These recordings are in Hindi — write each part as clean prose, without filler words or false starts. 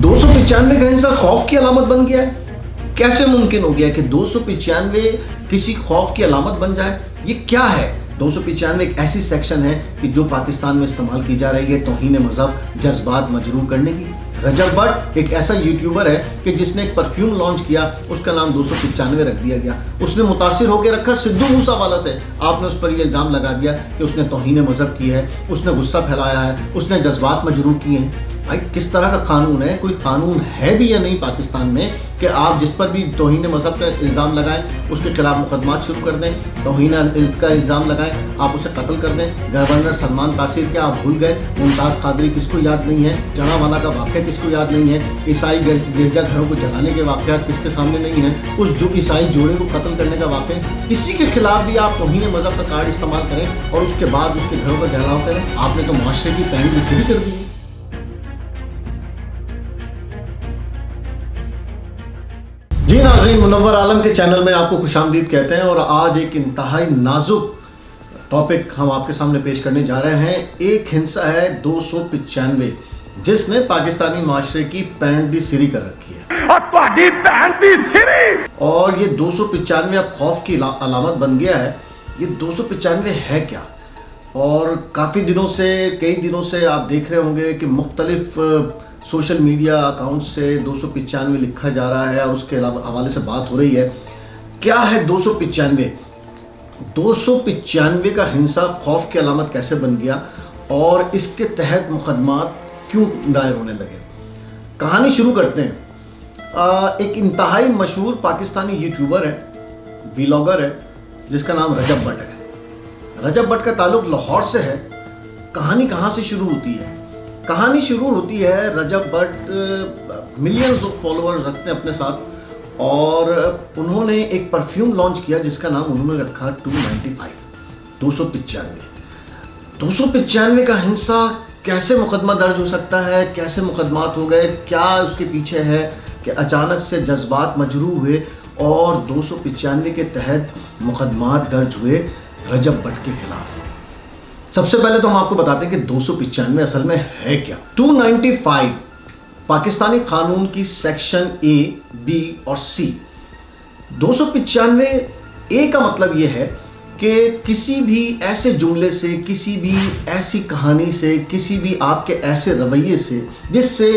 295 का हिंसा खौफ की अलामत बन गया है। कैसे मुमकिन हो गया कि 295 किसी खौफ की अलामत बन जाए? ये क्या है? 295 एक ऐसी सेक्शन है कि जो पाकिस्तान में इस्तेमाल की जा रही है तौहीन मजहब, जज्बात मजरूह करने की। रजब भट्ट एक ऐसा यूट्यूबर है कि जिसने एक परफ्यूम लॉन्च किया, उसका नाम 295 रख दिया गया। उसने मुतासिर होकर रखा सिद्धू मूसावाला से। आपने उस पर यह इल्ज़ाम लगा दिया कि उसने तौहीन मजहब की है, उसने गुस्सा फैलाया है, उसने जज्बात मजरूह किए हैं। भाई किस तरह का कानून है? कोई कानून है भी या नहीं पाकिस्तान में कि आप जिस पर भी तौहीन मजहब का इल्ज़ाम लगाएं उसके खिलाफ मुकदमा शुरू कर दें, तौहीन का इल्ज़ाम लगाएं आप उसे कत्ल कर दें। गवर्नर सलमान तासीर क्या आप भूल गए? मुमताज़ कादरी किसको याद नहीं है? जनावाला का वाक़या किसको याद नहीं है? ईसाई गिरजा घरों को जलाने के वाक़यात किसके सामने नहीं है? उस जो ईसाई जोड़े को कत्ल करने का वाक़या, किसी के खिलाफ भी आप तौहीन मजहब का कार्ड इस्तेमाल करें और उसके बाद उसके घरों का जलाव करें, आपने तो मुआशरे की पैंट बिस्ती कर दी है। जी नाज़रीन, मुनव्वर आलम के चैनल में आपको खुशामदीद कहते हैं और आज एक इंतहाई नाजुक टॉपिक हम आपके सामने पेश करने जा रहे हैं। एक हिंसा है 295 जिसने पाकिस्तानी माशरे की पैंट भी सिरी कर रखी है और ये 295 अब खौफ की अलामत बन गया है। ये 295 है क्या? और काफ़ी दिनों से, कई दिनों से आप देख रहे होंगे कि मुख्तलिफ सोशल मीडिया अकाउंट से 295 लिखा जा रहा है और उसके हवाले से बात हो रही है। क्या है 295? 295 का हिंसा खौफ की अलामत कैसे बन गया और इसके तहत मुकदमात क्यों दायर होने लगे? कहानी शुरू करते हैं। एक इंतहाई मशहूर पाकिस्तानी यूट्यूबर है, व्लॉगर है, जिसका नाम रजब भट्ट है। रजब भट्ट का ताल्लुक लाहौर से है। कहानी कहाँ से शुरू होती है? कहानी शुरू होती है, रजब भट्ट मिलियंस ऑफ फॉलोअर्स रखते हैं अपने साथ और उन्होंने एक परफ्यूम लॉन्च किया जिसका नाम उन्होंने रखा 295। 295 का हिंसा कैसे मुकदमा दर्ज हो सकता है? कैसे मुकदमात हो गए? क्या उसके पीछे है कि अचानक से जज्बात मजरूह हुए और 295 के तहत मुकदमात दर्ज हुए रजब भट्ट के खिलाफ? सबसे पहले तो हम आपको बताते हैं कि 295 असल में है क्या। 295 पाकिस्तानी कानून की सेक्शन ए, बी और सी। 295 ए का मतलब यह है कि किसी भी ऐसे जुमले से, किसी भी ऐसी कहानी से, किसी भी आपके ऐसे रवैये से जिससे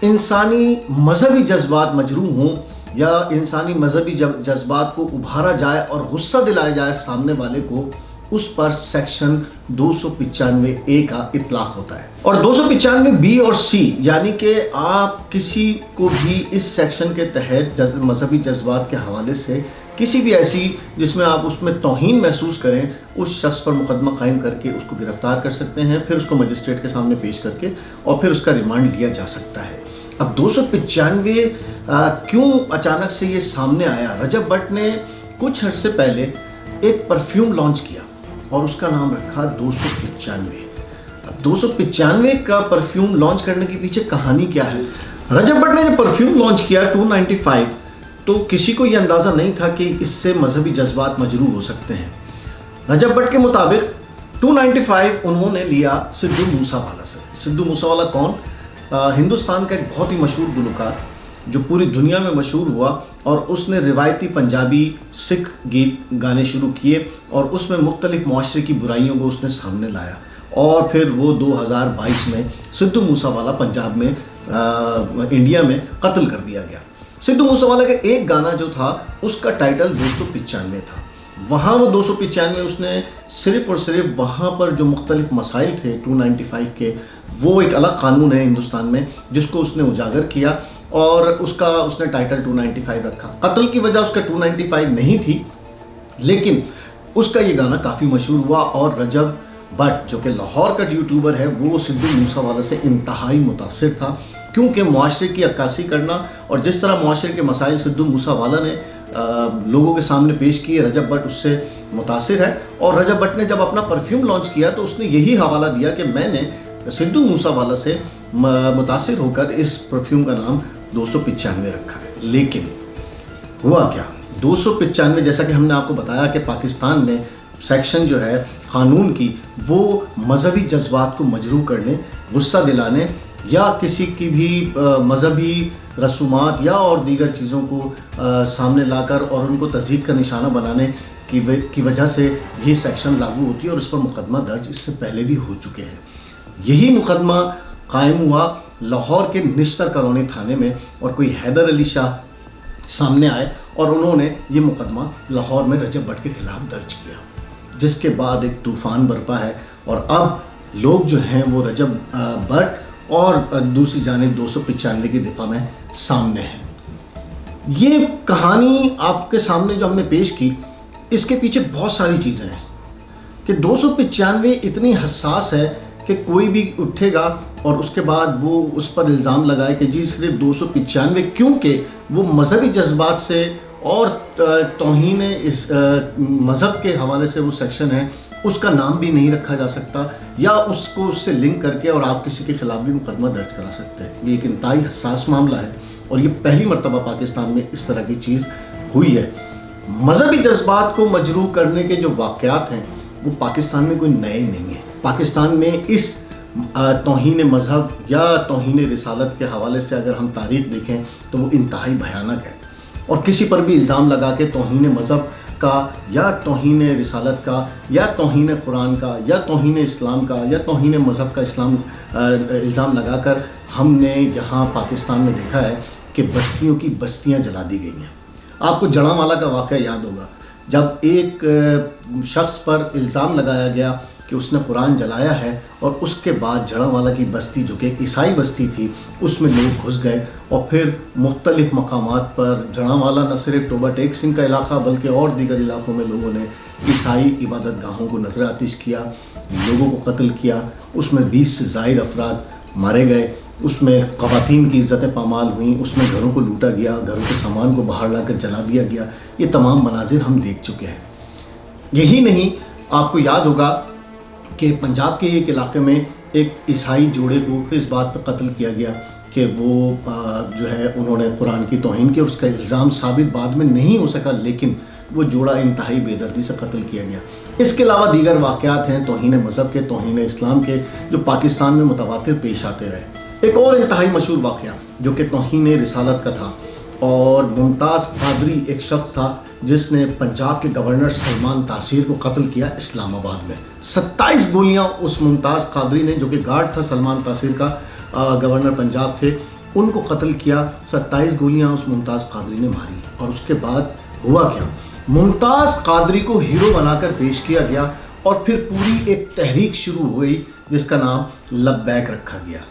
इंसानी मजहबी जज्बात मजरूह हों या इंसानी मजहबी जज्बात को उभारा जाए और गुस्सा दिलाया जाए सामने वाले को, उस पर सेक्शन 295 ए का इतलाक होता है। और 295 बी और सी यानी कि आप किसी को भी इस सेक्शन के तहत मजहबी जज्बात के हवाले से किसी भी ऐसी जिसमें आप उसमें तौहीन महसूस करें, उस शख्स पर मुकदमा कायम करके उसको गिरफ्तार कर सकते हैं, फिर उसको मजिस्ट्रेट के सामने पेश करके और फिर उसका रिमांड लिया जा सकता है। अब 295 क्यों अचानक से ये सामने आया? रजब भट्ट ने कुछ अर्से पहले एक परफ्यूम लॉन्च किया और उसका नाम रखा 295। अब 295 का परफ्यूम लॉन्च करने के पीछे कहानी क्या है? रजब भट्ट ने जब परफ्यूम लॉन्च किया 295 तो किसी को यह अंदाज़ा नहीं था कि इससे मजहबी जज्बात मजरूह हो सकते हैं। रजब भट्ट के मुताबिक 295 उन्होंने लिया सिद्धू मूसावाला से। सिद्धू मूसावाला कौन? हिंदुस्तान का एक बहुत ही मशहूर गुलकार जो पूरी दुनिया में मशहूर हुआ और उसने रिवायती पंजाबी सिख गीत गाने शुरू किए और उसमें मुख्तलिफ मुआशरे की बुराइयों को उसने सामने लाया और फिर वो 2022 में सिद्धू मूसावाला पंजाब में इंडिया में कत्ल कर दिया गया। सिद्धू मूसावाला का एक गाना जो था उसका टाइटल 295 था। वहाँ वो 295 उसने सिर्फ़ और सिर्फ वहाँ पर जो मुख्तलिफ मसाइल थे 295 के, वो एक अलग कानून है हिंदुस्तान में जिसको उसने उजागर किया और उसका उसने टाइटल 295 रखा। कत्ल की वजह उसका 295 नहीं थी, लेकिन उसका ये गाना काफ़ी मशहूर हुआ और रजब भट्ट जो कि लाहौर का यूट्यूबर है वो सिद्धू मूसावाला से इंतहाई मुतासिर था, क्योंकि मुआशरे की अक्कासी करना और जिस तरह मुआशरे के मसाइल सिद्धू मूसावाला ने लोगों के सामने पेश किए, रजब भट्ट उससे मुतासिर है। और रजब भट्ट ने जब अपना परफ्यूम लॉन्च किया तो उसने यही हवाला दिया कि मैंने सिद्धू मूसावाला से मुतासिर होकर इस परफ्यूम का नाम 295 रखा है। लेकिन हुआ क्या? 295 जैसा कि हमने आपको बताया कि पाकिस्तान में सेक्शन जो है कानून की वो मजहबी जज्बात को मजरूह करने, गुस्सा दिलाने या किसी की भी मजहबी रसूमात या और दीगर चीज़ों को सामने लाकर और उनको तज़हीक का निशाना बनाने की वजह से ये सेक्शन लागू होती है और इस पर मुकदमा दर्ज इससे पहले भी हो चुके हैं। यही मुकदमा कायम हुआ लाहौर के निश्तर कॉलोनी थाने में और कोई हैदर अली शाह सामने आए और उन्होंने ये मुकदमा लाहौर में रजब भट्ट के खिलाफ दर्ज किया, जिसके बाद एक तूफ़ान बरपा है और अब लोग जो हैं वो रजब भट्ट और दूसरी जानिब 295 की दिफा में सामने हैं। ये कहानी आपके सामने जो हमने पेश की, इसके पीछे बहुत सारी चीज़ें हैं कि 295 इतनी हसास है कि कोई भी उठेगा और उसके बाद वो उस पर इल्ज़ाम लगाए कि जी सिर्फ 295, क्योंकि वो मजहबी जज्बात से और तौहीन इस मज़हब के हवाले से वो सेक्शन है, उसका नाम भी नहीं रखा जा सकता या उसको उससे लिंक करके और आप किसी के खिलाफ भी मुकदमा दर्ज करा सकते हैं। ये एक इंतहाई हसास मामला है और ये पहली मरतबा पाकिस्तान में इस तरह की चीज़ हुई है। मजहबी जज्बात को मजरूह करने के जो वाक़यात हैं वो पाकिस्तान में कोई नए नहीं है। पाकिस्तान में इस तौहीन मज़हब या तौहीन रिसालत के हवाले से अगर हम तारीख़ देखें तो वो इंतहाई भयानक है और किसी पर भी इल्ज़ाम लगा के तौहीन मज़हब का या तौहीन रिसालत का या तौहीन कुरान का या तौहीन इस्लाम का या तौहीन मज़हब का इल्ज़ाम लगाकर हमने यहाँ पाकिस्तान में देखा है कि बस्तियों की बस्तियाँ जला दी गई हैं। आपको जड़ांवाला का वाक़या याद होगा, जब एक शख्स पर इल्ज़ाम लगाया गया कि उसने कुरान जलाया है और उसके बाद जड़ांवाला की बस्ती जो कि एक ईसाई बस्ती थी उसमें लोग घुस गए और फिर मुख्तलिफ़ मकामात पर जड़ांवाला न सिर्फ टोबा टेक सिंह का इलाका बल्कि और दीगर इलाकों में लोगों ने ईसाई इबादत गाहों को नजर आतिश किया, लोगों को कत्ल किया, उसमें 20 से ज़ायद अफराद मारे गए, उसमें ख़वातीन की इज़्ज़तें पामाल हुई, उसमें घरों को लूटा गया, घरों के सामान को बाहर लाकर जला दिया गया। ये तमाम मनाजिर हम देख चुके हैं। यही नहीं, आपको याद होगा कि पंजाब के एक इलाके में एक ईसाई जोड़े को इस बात पर कत्ल किया गया कि वो जो है उन्होंने कुरान की तौहीन की और उसका इल्ज़ाम साबित बाद में नहीं हो सका, लेकिन वो जोड़ा इंतहाई बेदर्दी से कत्ल किया गया। इसके अलावा दीगर वाक़यात हैं तौहीन मज़हब के, तौहीन इस्लाम के, जो पाकिस्तान में मुतवातिर पेश आते रहे। एक और इंतहाई मशहूर वाक़या जो कि तौहीन रिसालत का था और मुमताज़ कादरी एक शख्स था जिसने पंजाब के गवर्नर सलमान तासीर को कत्ल किया इस्लामाबाद में। 27 गोलियां उस मुमताज़ कादरी ने, जो कि गार्ड था सलमान तासीर का, गवर्नर पंजाब थे, उनको कत्ल किया। 27 गोलियां उस मुमताज़ कादरी ने मारी और उसके बाद हुआ क्या, मुमताज़ कादरी को हीरो बनाकर पेश किया गया और फिर पूरी एक तहरीक शुरू हो गई जिसका नाम लब्बैक रखा गया।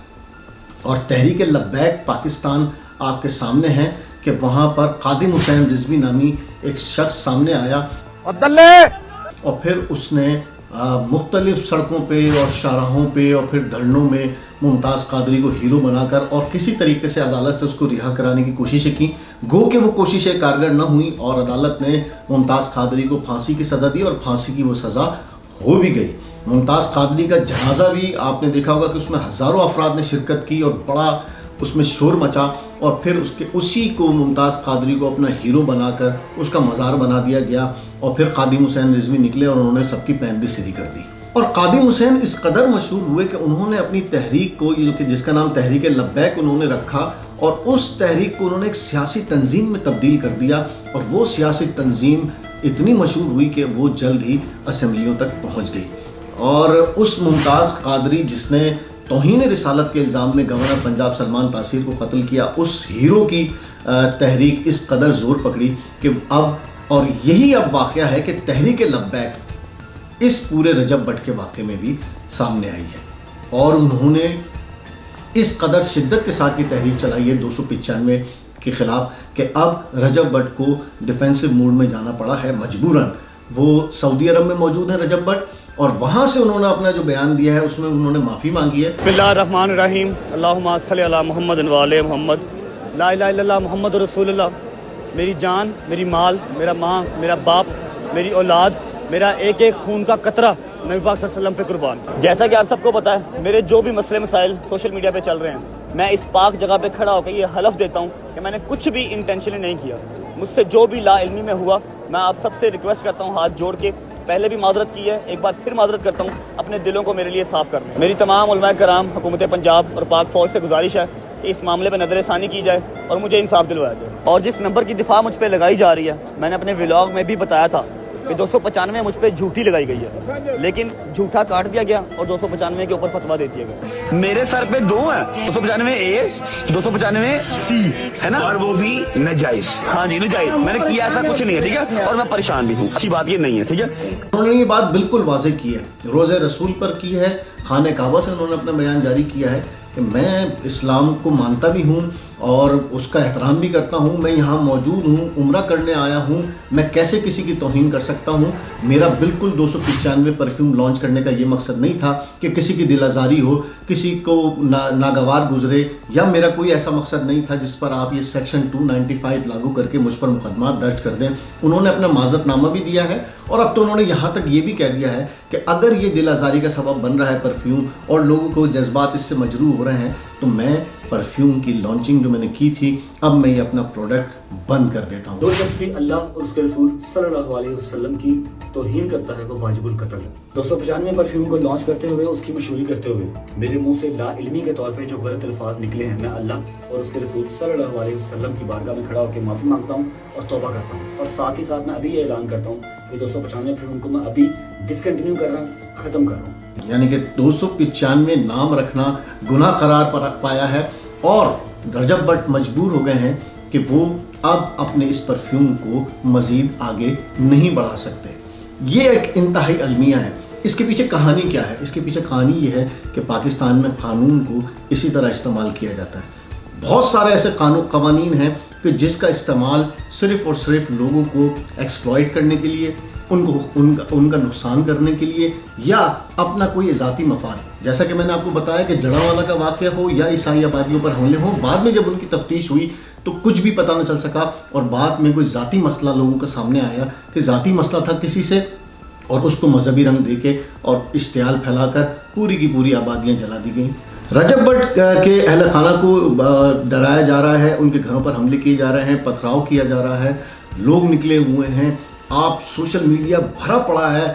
और तहरीक लब्बैक पाकिस्तान आपके सामने है कि वहाँ पर कादिम हुसैन रिजवी नामी एक शख्स सामने आया और फिर उसने मुख्तलिफ सड़कों पे और शाहराहों पे और फिर धरनों में मुमताज़ कादरी को हीरो बनाकर और किसी तरीके से अदालत से उसको रिहा कराने की कोशिशें की। गो कि वो कोशिशें कारगर न हुई और अदालत ने मुमताज़ कादरी को फांसी की सज़ा दी और फांसी की वो सज़ा हो भी गई। मुमताज़ कादरी का जनाजा भी आपने देखा होगा कि उसमें हज़ारों अफराद ने शिरकत की और बड़ा उसमें शोर मचा और फिर उसी को मुमताज़ कादरी को अपना हीरो बनाकर उसका मज़ार बना दिया गया और फिर कादिम हुसैन रिजवी निकले और उन्होंने सबकी पैंदी सीधी कर दी। और कादिम हुसैन इस कदर मशहूर हुए कि उन्होंने अपनी तहरीक को, जिसका नाम तहरीक लब्बैक उन्होंने रखा, और उस तहरीक को उन्होंने एक सियासी तंजीम में तब्दील कर दिया और वो सियासी तंजीम इतनी मशहूर हुई कि वो जल्द ही असम्बलियों तक पहुँच गई। और उस मुमताज़ कादरी जिसने तौहीन रिसालत के इल्ज़ाम में गवर्नर पंजाब सलमान तासीर को कत्ल किया, उस हीरो की तहरीक इस कदर ज़ोर पकड़ी कि अब, और यही अब वाक़या है कि तहरीक लब्बैक इस पूरे रजब भट्ट के वाक़े में भी सामने आई है और उन्होंने इस कदर शिद्दत के साथ की तहरीक चलाई है 295 के ख़िलाफ़ कि अब रजब भट्ट को डिफेंसिव मोड में जाना पड़ा है मजबूरन। वो सऊदी अरब में मौजूद है रजब भट्ट और वहाँ से उन्होंने अपना जो बयान दिया है उसमें उन्होंने माफ़ी मांगी है। बिस्मिल्लाहिर्रहमानिर्रहीम, अल्लाहुम्मा सल्ली अला मुहम्मद व आले मुहम्मद, ला इलाहा इल्लल्लाह मुहम्मद रसूलुल्लाह। मेरी जान, मेरी माल, मेरा माँ, मेरा बाप, मेरी औलाद, मेरा एक एक खून का कतरा नबी पाक सल्लल्लाहु अलैहि वसल्लम पे कुर्बान। जैसा कि आप सबको पता है, मेरे जो भी मसले मसाइल सोशल मीडिया पे चल रहे हैं, मैं इस पाक जगह पे खड़ा होकर ये हलफ देता हूँ कि मैंने कुछ भी इंटेंशनली नहीं किया। मुझसे जो भी ला इल्मी में हुआ, मैं आप सबसे रिक्वेस्ट करता हूँ हाथ जोड़ के पहले भी माजरत की है, एक बार फिर माजरत करता हूँ, अपने दिलों को मेरे लिए साफ़ करना। मेरी तमाम उलमाए कराम, हुकूमत पंजाब और पाक फ़ौज से गुजारिश है कि इस मामले पर नज़र षानी की जाए और मुझे इंसाफ दिलवाया जाए। और जिस नंबर की दिफा मुझ पर लगाई जा रही है, मैंने अपने व्लॉग में भी बताया था कि 295 मुझ पर झूठी लगाई गई है, लेकिन झूठा काट दिया गया और 295 के ऊपर फतवा दे दिया गया। मेरे सर पे दो है, 295 ए, 295 सी, है ना, और वो भी नजायज। हाँ जी नजायज, मैंने किया ऐसा कुछ नहीं है, ठीक है, और मैं परेशान भी हूँ, अच्छी बात ये नहीं है, ठीक है। उन्होंने ये बात बिल्कुल वाज़ेह की है, रोज़े रसूल पर की है, खाने काबा से उन्होंने अपना बयान जारी किया है कि मैं इस्लाम को मानता भी हूँ और उसका एहतराम भी करता हूँ, मैं यहाँ मौजूद हूँ, उम्रा करने आया हूँ, मैं कैसे किसी की तौहीन कर सकता हूँ। मेरा बिल्कुल 295 परफ्यूम लॉन्च करने का ये मकसद नहीं था कि किसी की दिल आज़ारी हो, किसी को नागवार गुजरे, या मेरा कोई ऐसा मकसद नहीं था जिस पर आप ये सेक्शन 295 लागू करके मुझ पर मुकदमा दर्ज कर दें। उन्होंने अपना माज़रतनामा भी दिया है और अब तो उन्होंने यहाँ तक ये भी कह दिया है कि अगर ये दिल आज़ारी का सबब बन रहा है परफ्यूम और लोगों को जज्बात इससे मजरूह हो रहे हैं, तो मैं परफ्यूम की लॉन्चिंग जो मैंने की थी, अब मैं ये अपना प्रोडक्ट बंद कर देता हूँ। जो शख्स भी अल्लाह और उसके रसूल सल्लल्लाहु अलैहि वसल्लम की तौहीन करता है वो वाजिबुल कत्ल है। 295 परफ्यूम को लॉन्च करते हुए, उसकी मशहूरी करते हुए मेरे मुंह से ला इल्मी के तौर पे जो गलत अल्फाज निकले हैं, मैं अल्लाह और उसके रसूल सल्लल्लाहु अलैहि वसल्लम की बारगाह में खड़ा होकर माफ़ी मांगता हूँ और तौबा करता हूँ। और साथ ही साथ मैं अभी ये ऐलान करता हूँ कि 295 परफ्यूम को मैं अभी डिसकंटिन्यू कर रहा हूँ, ख़त्म कर रहा हूँ। यानी कि 295 नाम रखना गुनाह करार पाया है और रजब भट्ट मजबूर हो गए हैं कि वो अब अपने इस परफ्यूम को मज़ीद आगे नहीं बढ़ा सकते। ये एक इंतहाई अलमिया है। इसके पीछे कहानी क्या है? इसके पीछे कहानी ये है कि पाकिस्तान में कानून को इसी तरह इस्तेमाल किया जाता है। बहुत सारे ऐसे कवानीन हैं कि जिसका इस्तेमाल सिर्फ़ और सिर्फ लोगों को एक्सप्लॉइट करने के लिए, उनका नुकसान करने के लिए, या अपना कोई ज़ाती मफाद, जैसा कि मैंने आपको बताया कि जड़ावाला का वाक़या हो या ईसाई आबादियों पर हमले हो, बाद में जब उनकी तफ्तीश हुई तो कुछ भी पता न चल सका और बाद में कोई ज़ाती मसला लोगों के सामने आया कि ज़ाती मसला था किसी से, और उसको मजहबी रंग देके और इश्तियाल फैलाकर पूरी की पूरी आबादियाँ जला दी गई। रजब भट्ट के अहल खाना को डराया जा रहा है, उनके घरों पर हमले किए जा रहे हैं, पथराव किया जा रहा है, लोग निकले हुए हैं। आप सोशल मीडिया भरा पड़ा है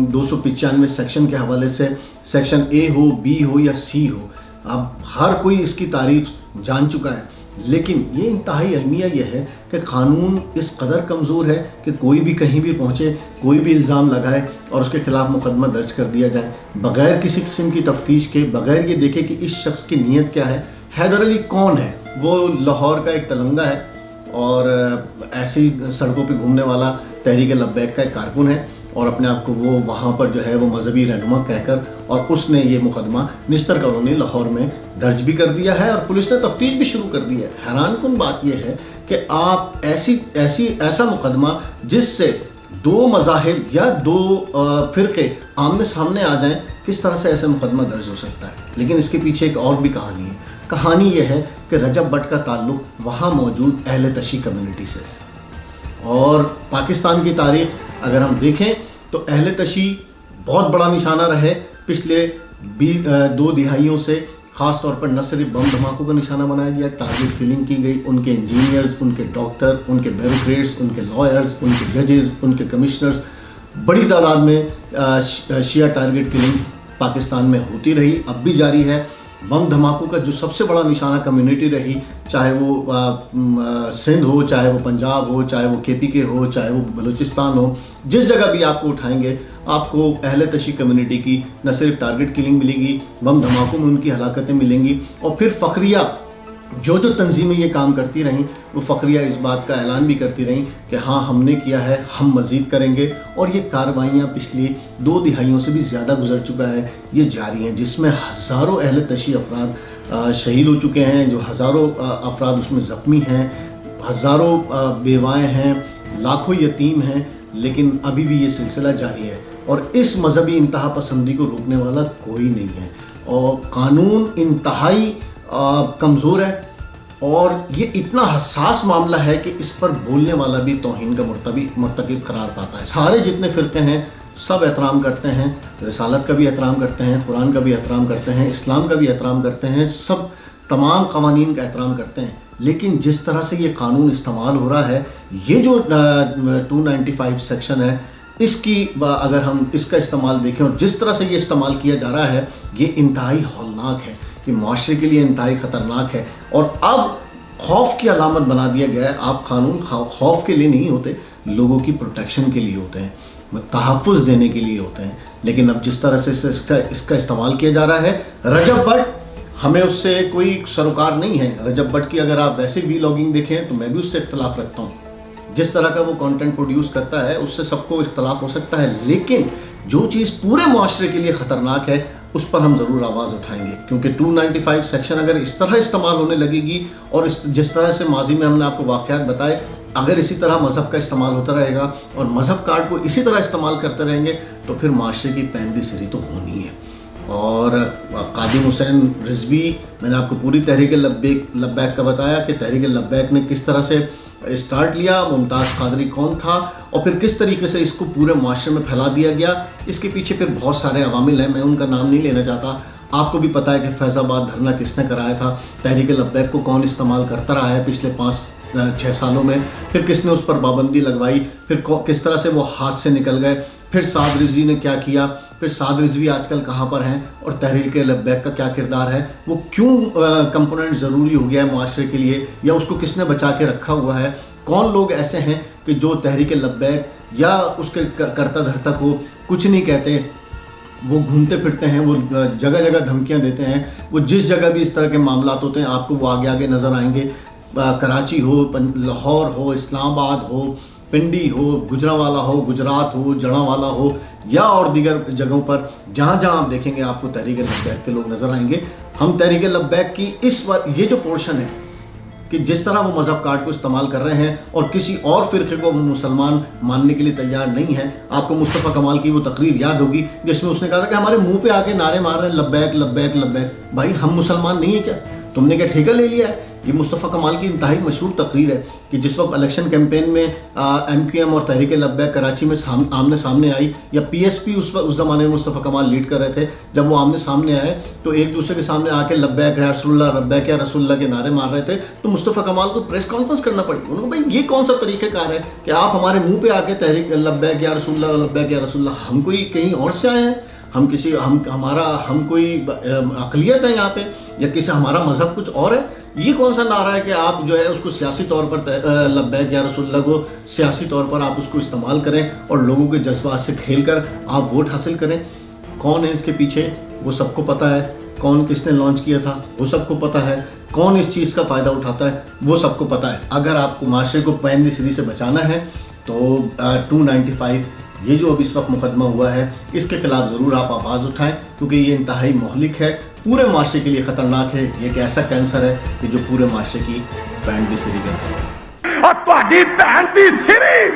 295 सेक्शन के हवाले से, सेक्शन ए हो, बी हो या सी हो, अब हर कोई इसकी तारीफ जान चुका है। लेकिन ये इंतहाई अलमिया ये है कि कानून इस कदर कमज़ोर है कि कोई भी कहीं भी पहुँचे, कोई भी इल्ज़ाम लगाए और उसके ख़िलाफ़ मुकदमा दर्ज कर दिया जाए, बग़ैर किसी किस्म की तफ्तीश के, बग़ैर ये देखे कि इस शख्स की नीयत क्या है। हैदर अली कौन है? वो लाहौर का एक तलंगा है और ऐसी सड़कों पे घूमने वाला तहरीक लब्बैक का एक कारकुन है और अपने आप को वो वहाँ पर जो है वो मजहबी रहनुमा कहकर, और उसने ये मुकदमा निश्तर कॉलोनी लाहौर में दर्ज भी कर दिया है और पुलिस ने तफ्तीश भी शुरू कर दी है। हैरानकुन बात यह है कि आप ऐसा मुकदमा जिससे दो मज़ाहिब या दो फ़िरक़े आमने सामने आ जाएं, किस तरह से ऐसा मुकदमा दर्ज हो सकता है। लेकिन इसके पीछे एक और भी कहानी है। कहानी यह है कि रजब भट्ट का ताल्लुक़ वहाँ मौजूद अहले तशी कम्युनिटी से है और पाकिस्तान की तारीख़ अगर हम देखें तो अहले तशी बहुत बड़ा निशाना रहे पिछले 2 दिहाइयों से। ख़ास तौर पर न सिर्फ बम धमाकों का निशाना बनाया गया, टारगेट किलिंग की गई, उनके इंजीनियर्स, उनके डॉक्टर, उनके ब्यूरोक्रेट्स, उनके लॉयर्स, उनके जजेस, उनके कमिश्नर्स, बड़ी तादाद में शिया टारगेट किलिंग पाकिस्तान में होती रही, अब भी जारी है। बम धमाकों का जो सबसे बड़ा निशाना कम्युनिटी रही, चाहे वो सिंध हो, चाहे वो पंजाब हो, चाहे वो KPK हो, चाहे वो बलूचिस्तान हो, जिस जगह भी आपको उठाएंगे आपको अहले तशी कम्युनिटी की न सिर्फ टारगेट किलिंग मिलेगी, बम धमाकों में उनकी हलाकतें मिलेंगी। और फिर फ़खरिया जो तंजीमें ये काम करती रहीं, वो फ़खरिया इस बात का ऐलान भी करती रहीं कि हाँ हमने किया है, हम मज़ीद करेंगे। और ये कार्रवाइयाँ पिछली 2 दिहाइयों से भी ज़्यादा गुजर चुका है, ये जारी हैं, जिसमें हज़ारों अहले तशी अफराद शहीद हो चुके हैं, जो हज़ारों अफराद उसमें ज़ख्मी हैं, हज़ारों बेवाएँ हैं, लाखों यतीम हैं। लेकिन अभी भी ये सिलसिला जारी है और इस मजहबी इंतहा पसंदी को रोकने वाला कोई नहीं है और कानून इंतहाई कमज़ोर है और ये इतना हसास मामला है कि इस पर बोलने वाला भी तौहीन का मर्तकब करार पाता है। सारे जितने फ़िरक़े हैं सब एहतराम करते हैं, रिसालत का भी एहतराम करते हैं, कुरान का भी एहतराम करते हैं, इस्लाम का भी एहतराम करते हैं, सब तमाम कवानीन का एहतराम करते हैं। लेकिन जिस तरह से ये कानून इस्तेमाल हो रहा है, ये जो 295 सेक्शन है, इसकी अगर हम इसका इस्तेमाल देखें और जिस तरह से ये इस्तेमाल किया जा रहा है, ये इंतहाई हौलनाक है, ये माशरे के लिए इंतहाई ख़तरनाक है। और अब खौफ की अलामत बना दिया गया है। आप कानून खौफ के लिए नहीं होते, लोगों की प्रोटेक्शन के लिए होते हैं, तहफ़्फ़ुज़ देने के लिए होते हैं। लेकिन अब जिस तरह से इसका इस्तेमाल किया जा रहा है, रजब भट्ट, हमें उससे कोई सरोकार नहीं है। रजब भट्ट की अगर आप वैसे वीलॉगिंग देखें तो मैं भी उससे इख्तलाफ रखता हूँ। जिस तरह का वो कंटेंट प्रोड्यूस करता है उससे सबको इख्तलाफ हो सकता है, लेकिन जो चीज़ पूरे माशरे के लिए ख़तरनाक है उस पर हम ज़रूर आवाज़ उठाएंगे। क्योंकि 295 सेक्शन अगर इस तरह इस्तेमाल होने लगेगी और जिस तरह से माजी में हमने आपको वाक़यात बताए, अगर इसी तरह मज़हब का इस्तेमाल होता रहेगा और मज़हब कार्ड को इसी तरह इस्तेमाल करते रहेंगे तो फिर माशरे की पैंदी सिरी तो होनी है। और कादिम हुसैन रिजवी, मैंने आपको पूरी तहरीक लब्बैक का बताया कि तहरीक लब्बैक ने किस तरह से स्टार्ट लिया, मुमताज़ कादरी कौन था और फिर किस तरीके से इसको पूरे माशरे में फैला दिया गया। इसके पीछे फिर बहुत सारे अवामिल हैं, मैं उनका नाम नहीं लेना चाहता। आपको भी पता है कि फैज़ाबाद धरना किसने कराया था, तहरीक लब्बैक को कौन इस्तेमाल करता रहा है पिछले 5-6 सालों में, फिर किसने उस पर पाबंदी लगवाई, फिर किस तरह से वो हाथ से निकल गए, फिर साद रिजवी ने क्या किया, फिर साद रिजवी आजकल कहाँ पर हैं और तहरीक लब्बैक का क्या किरदार है, वो क्यों कंपोनेंट ज़रूरी हो गया है माशरे के लिए, या उसको किसने बचा के रखा हुआ है। कौन लोग ऐसे हैं कि जो तहरीक लब्बैक या उसके करता धरता को कुछ नहीं कहते, वो घूमते फिरते हैं, वो जगह जगह धमकियां देते हैं। वो जिस जगह भी इस तरह के मामलात होते हैं आपको वो आगे आगे नज़र आएंगे। कराची हो, लाहौर हो, इस्लामाबाद हो, पिंडी हो, गुजरांवाला हो, गुजरात हो, जड़ांवाला हो या और दीगर जगहों पर जहाँ जहाँ आप देखेंगे आपको तहरीक लब्बैक के लोग नज़र आएंगे। हम तहरीक लब्बैक की ये जो पोर्शन है कि जिस तरह वो मज़हब कार्ड को इस्तेमाल कर रहे हैं और किसी और फ़िरक़े को वो मुसलमान मानने के लिए तैयार नहीं है। आपको मुस्तफ़ा कमाल की वो तकरीर याद होगी जिसमें उसने कहा था कि हमारे मुंह पे आके नारे मार रहे हैं लब्बैक लब्बैक लब्बैक। भाई हम मुसलमान नहीं है क्या? तुमने क्या ठेका ले लिया है? ये मुस्तफ़ा कमाल की इंतहाई मशहूर तकरीर है कि जिस वक्त इलेक्शन कैंपेन में MQM और तहरीक लब्बैक कराची में आमने सामने आई, या PSP उस ज़माने में मुस्तफ़ा कमाल लीड कर रहे थे, जब वो आमने सामने आए तो एक दूसरे के सामने आके लब्बैक या रसूलुल्लाह, लब्बैक या रसूलुल्लाह के नारे मार रहे थे। तो मुस्तफ़ा कमाल को प्रेस कॉन्फ्रेंस करना पड़ी। उन्होंने भाई ये कौन सा तरीक़ेकार है कि आप हमारे मुँह पर आके तहरीक लब्बैक या रसूलुल्लाह, लब्बैक या रसूलुल्लाह, हम कोई कहीं और से आए हैं, हम कोई अक़लियत है यहाँ पे, या किसी हमारा मज़हब कुछ और है? ये कौन सा नारा है कि आप जो है उसको सियासी तौर पर लब्बैक या रसूलुल्लाह को सियासी तौर पर आप उसको इस्तेमाल करें और लोगों के जज्बात से खेल कर आप वोट हासिल करें? कौन है इसके पीछे वो सबको पता है, कौन किसने लॉन्च किया था वो सबको पता है, कौन इस चीज़ का फ़ायदा उठाता है वो सबको पता है। अगर आपको माशरे को पैंदी सिरी से बचाना है तो 295 ये जो अभी इस वक्त मुकदमा हुआ है इसके खिलाफ ज़रूर आप आवाज़ उठाएं, क्योंकि ये इंतहाई मोहलिक है, पूरे माशरे के लिए ख़तरनाक है। ये एक ऐसा कैंसर है कि जो पूरे माशरे की पैंदी सिरी करता है।